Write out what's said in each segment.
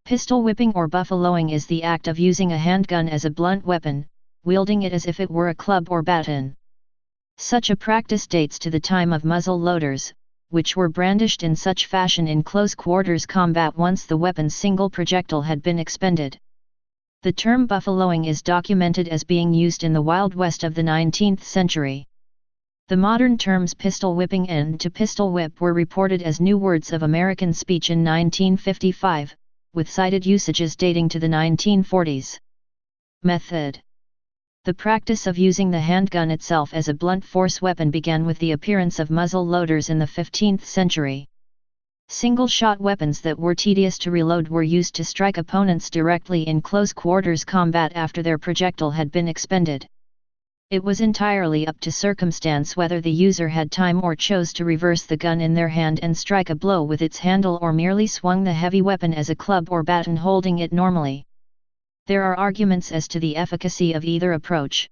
Pistol whipping or buffaloing is the act of using a handgun as a blunt weapon, wielding it as if it were a club or baton. Such a practice dates to the time of muzzle loaders, which were brandished in such fashion in close quarters combat once the weapon's single projectile had been expended. The term buffaloing is documented as being used in the Wild West of the 19th century. The modern terms pistol whipping and to pistol whip were reported as new words of American speech in 1955, with cited usages dating to the 1940s. Method. The practice of using the handgun itself as a blunt force weapon began with the appearance of muzzle loaders in the 15th century. Single-shot weapons that were tedious to reload were used to strike opponents directly in close quarters combat after their projectile had been expended. It was entirely up to circumstance whether the user had time or chose to reverse the gun in their hand and strike a blow with its handle or merely swung the heavy weapon as a club or baton holding it normally. There are arguments as to the efficacy of either approach.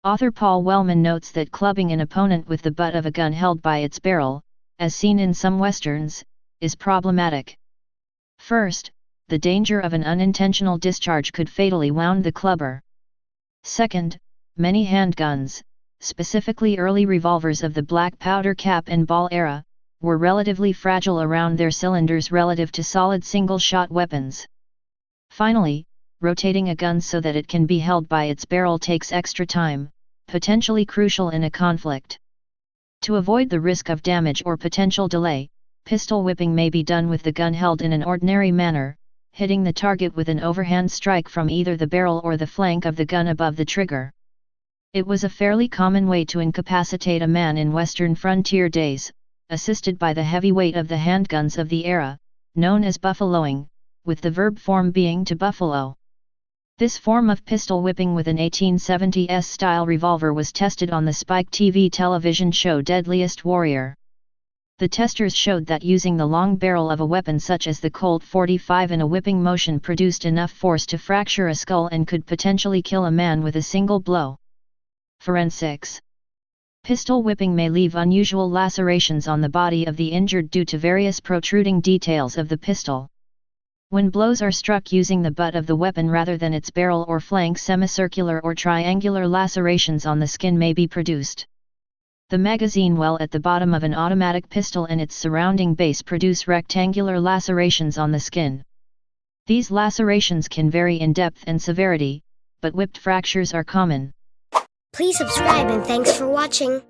Author Paul Wellman notes that clubbing an opponent with the butt of a gun held by its barrel, as seen in some westerns, is problematic. First, the danger of an unintentional discharge could fatally wound the clubber. Second, many handguns, specifically early revolvers of the black powder cap and ball era, were relatively fragile around their cylinders relative to solid single-shot weapons. Finally, rotating a gun so that it can be held by its barrel takes extra time, potentially crucial in a conflict. To avoid the risk of damage or potential delay, pistol whipping may be done with the gun held in an ordinary manner, hitting the target with an overhand strike from either the barrel or the flank of the gun above the trigger. It was a fairly common way to incapacitate a man in Western frontier days, assisted by the heavy weight of the handguns of the era, known as buffaloing, with the verb form being to buffalo. This form of pistol whipping with an 1870s-style revolver was tested on the Spike TV television show Deadliest Warrior. The testers showed that using the long barrel of a weapon such as the Colt 45 in a whipping motion produced enough force to fracture a skull and could potentially kill a man with a single blow. Forensics. Pistol whipping may leave unusual lacerations on the body of the injured due to various protruding details of the pistol. When blows are struck using the butt of the weapon rather than its barrel or flank, semicircular or triangular lacerations on the skin may be produced. The magazine well at the bottom of an automatic pistol and its surrounding base produce rectangular lacerations on the skin. These lacerations can vary in depth and severity, but whipped fractures are common. Please subscribe and thanks for watching.